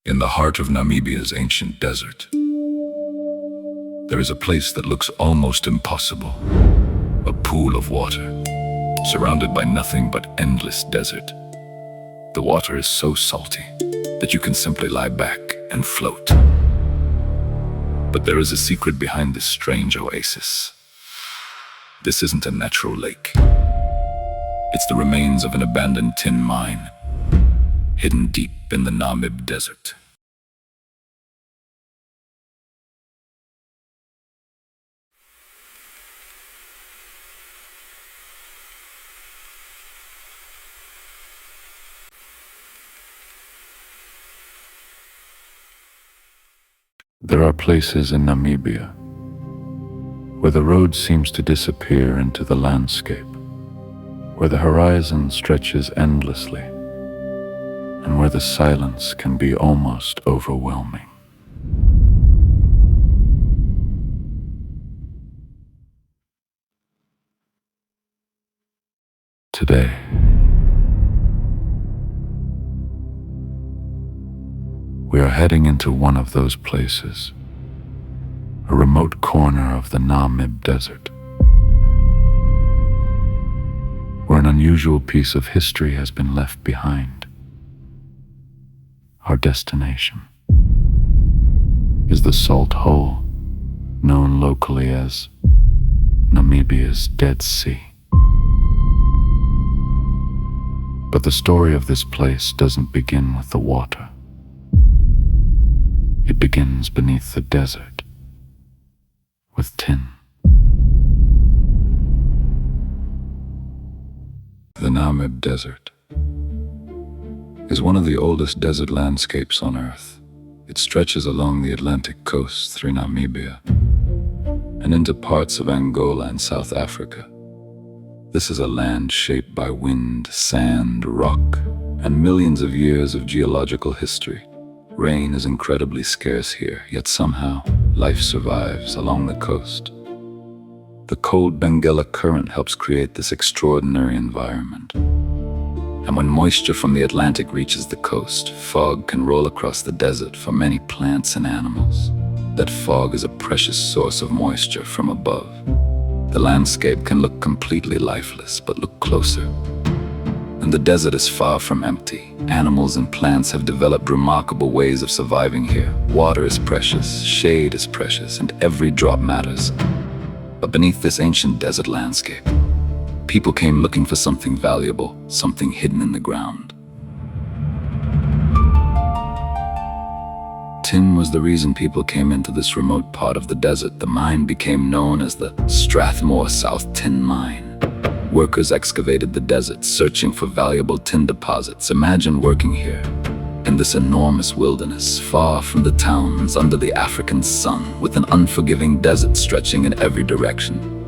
In the heart of Namibia's ancient desert, there is a place that looks almost impossible. A pool of water, surrounded by nothing but endless desert. The water is so salty that you can simply lie back and float. But there is a secret behind this strange oasis. This isn't a natural lake. It's the remains of an abandoned tin mine, hidden deep in the Namib Desert. There are places in Namibia where the road seems to disappear into the landscape, where the horizon stretches endlessly, and where the silence can be almost overwhelming. Today, we are heading into one of those places, a remote corner of the Namib Desert, where an unusual piece of history has been left behind. Our destination is the Salt Hole, known locally as Namibia's Dead Sea. But the story of this place doesn't begin with the water. It begins beneath the desert, with tin. The Namib Desert is one of the oldest desert landscapes on Earth. It stretches along the Atlantic coast through Namibia and into parts of Angola and South Africa. This is a land shaped by wind, sand, rock, and millions of years of geological history. Rain is incredibly scarce here, yet somehow life survives along the coast. The cold Benguela current helps create this extraordinary environment. And when moisture from the Atlantic reaches the coast, fog can roll across the desert for many plants and animals. That fog is a precious source of moisture from above. The landscape can look completely lifeless, but look closer, and the desert is far from empty. Animals and plants have developed remarkable ways of surviving here. Water is precious, shade is precious, and every drop matters. But beneath this ancient desert landscape, people came looking for something valuable, something hidden in the ground. Tin was the reason people came into this remote part of the desert. The mine became known as the Strathmore South Tin Mine. Workers excavated the desert, searching for valuable tin deposits. Imagine working here, in this enormous wilderness, far from the towns, under the African sun, with an unforgiving desert stretching in every direction.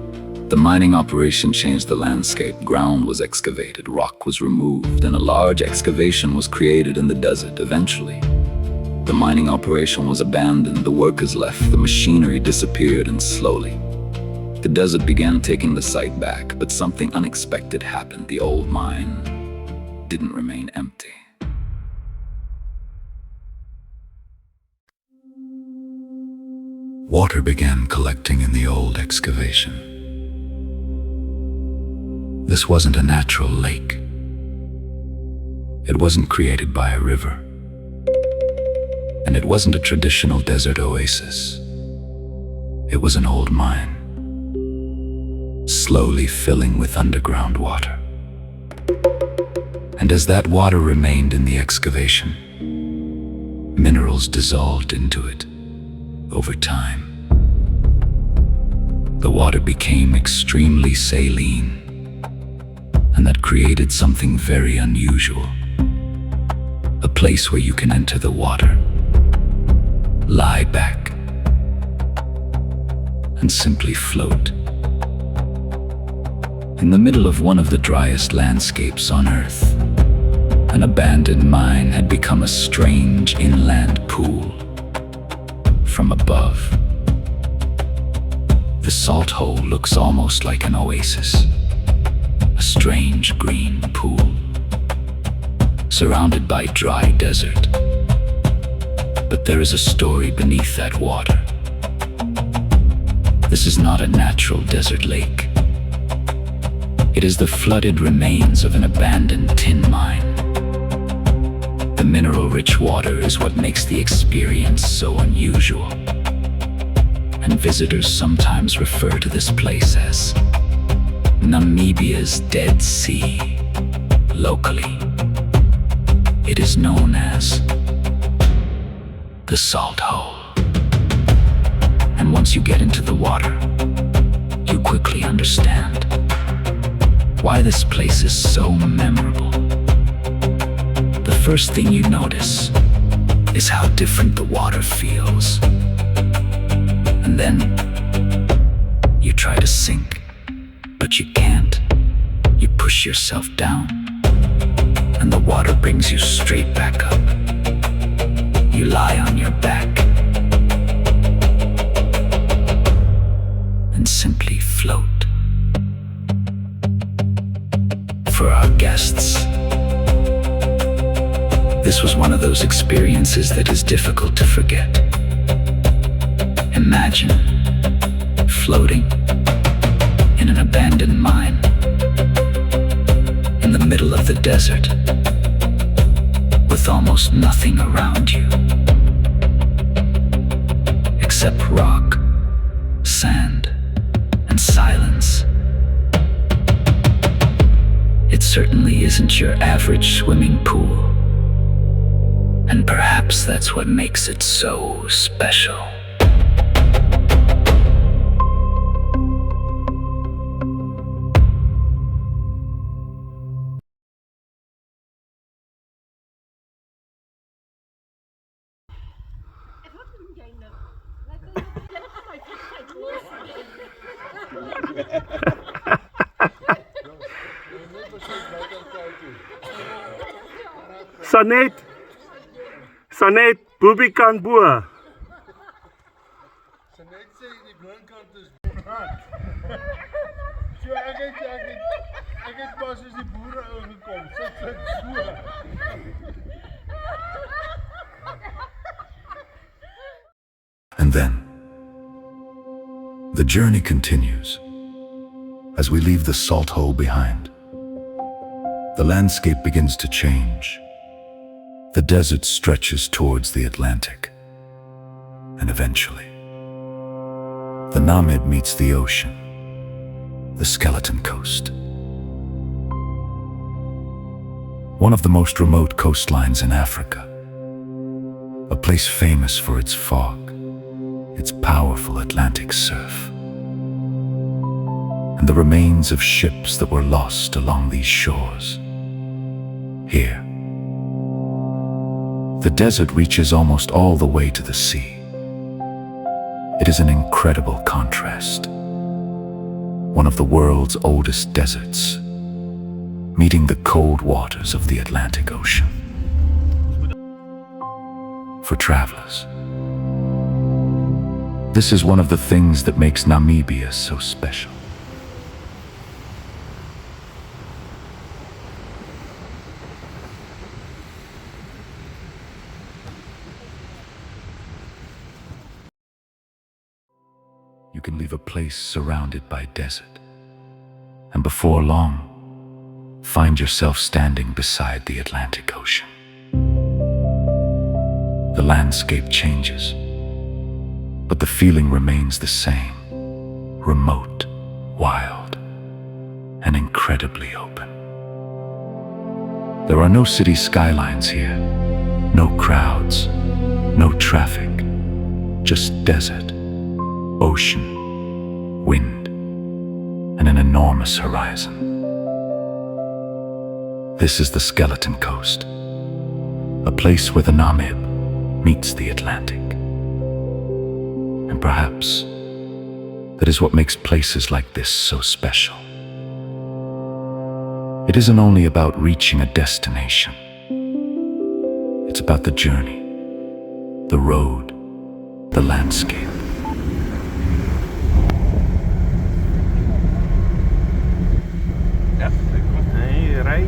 The mining operation changed the landscape. Ground was excavated, rock was removed, and a large excavation was created in the desert. Eventually, the mining operation was abandoned, the workers left, the machinery disappeared, and slowly, the desert began taking the site back. But something unexpected happened. The old mine didn't remain empty. Water began collecting in the old excavation. This wasn't a natural lake. It wasn't created by a river. And it wasn't a traditional desert oasis. It was an old mine, slowly filling with underground water. And as that water remained in the excavation, minerals dissolved into it. Over time, the water became extremely saline, and that created something very unusual. A place where you can enter the water, lie back, and simply float. In the middle of one of the driest landscapes on Earth, an abandoned mine had become a strange inland pool. From above, the Salt Hole looks almost like an oasis, a strange green pool, surrounded by dry desert. But there is a story beneath that water. This is not a natural desert lake. It is the flooded remains of an abandoned tin mine. The mineral-rich water is what makes the experience so unusual. And visitors sometimes refer to this place as Namibia's Dead Sea. Locally, it is known as the Salt Hole. And once you get into the water, you quickly understand why this place is so memorable. The first thing you notice is how different the water feels. And then you try to sink, but you can't. You push yourself down, and the water brings you straight back up. You lie on your back and simply float. For our guests, this was one of those experiences that is difficult to forget. Imagine floating in an abandoned mine in the middle of the desert with almost nothing around you except rock, sand, and silence. It certainly isn't your average swimming pool, and perhaps that's what makes it so special. Sanet, Boobie kan bo. Sanet sê die blinkkant is so ek het pas as die boere ingekom. Sit so. And then, the journey continues. As we leave the Salt Hole behind, the landscape begins to change. The desert stretches towards the Atlantic, and eventually, the Namib meets the ocean, the Skeleton Coast. One of the most remote coastlines in Africa, a place famous for its fog, its powerful Atlantic surf, and the remains of ships that were lost along these shores. Here, the desert reaches almost all the way to the sea. It is an incredible contrast. One of the world's oldest deserts, meeting the cold waters of the Atlantic Ocean. For travelers, this is one of the things that makes Namibia so special. You can leave a place surrounded by desert, and before long, find yourself standing beside the Atlantic Ocean. The landscape changes, but the feeling remains the same: remote, wild, and incredibly open. There are no city skylines here, no crowds, no traffic, just desert, ocean, wind, and an enormous horizon. This is the Skeleton Coast, a place where the Namib meets the Atlantic. And perhaps that is what makes places like this so special. It isn't only about reaching a destination. It's about the journey, the road, the landscape. Ry.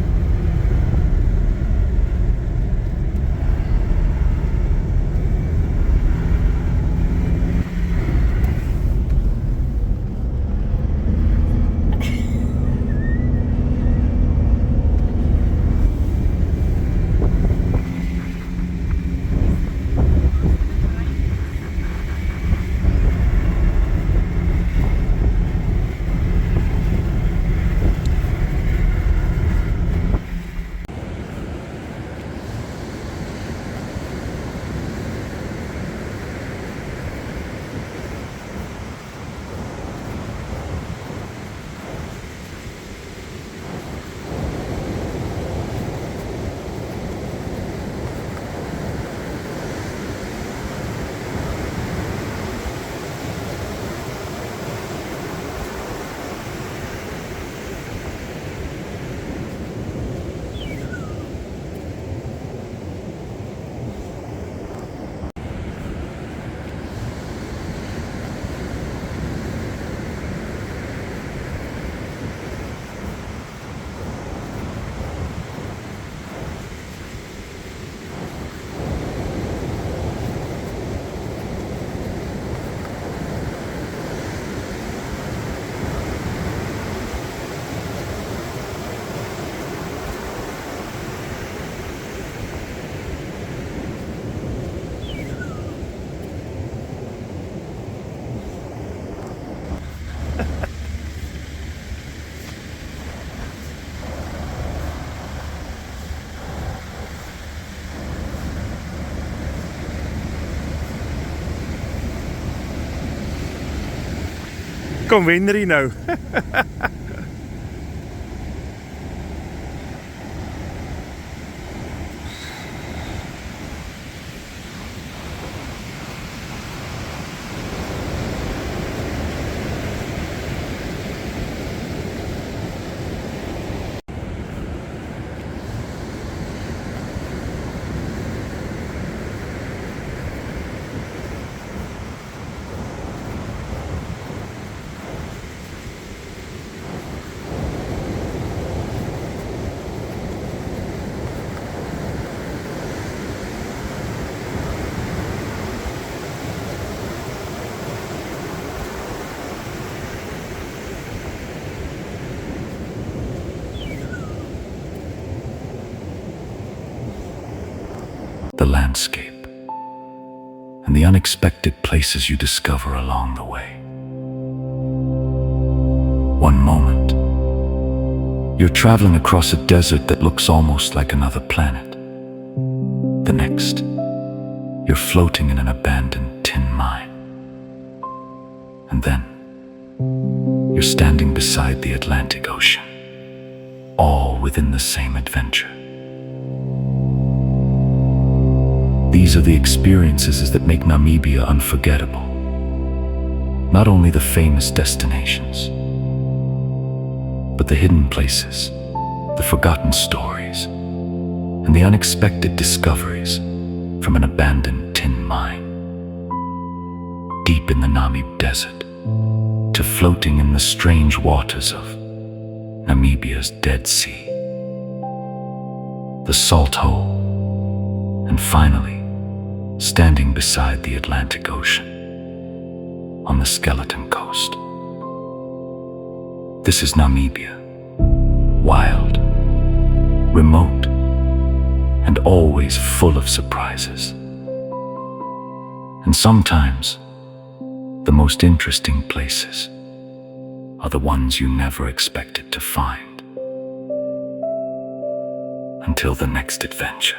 kom Henry nou. The landscape, and the unexpected places you discover along the way. One moment, you're traveling across a desert that looks almost like another planet. The next, you're floating in an abandoned tin mine. And then, you're standing beside the Atlantic Ocean, all within the same adventure. These are the experiences that make Namibia unforgettable. Not only the famous destinations, but the hidden places, the forgotten stories, and the unexpected discoveries from an abandoned tin mine. Deep in the Namib Desert, to floating in the strange waters of Namibia's Dead Sea, the Salt Hole, and finally, standing beside the Atlantic Ocean on the Skeleton Coast. This is Namibia, wild, remote, and always full of surprises. And sometimes, the most interesting places are the ones you never expected to find. Until the next adventure.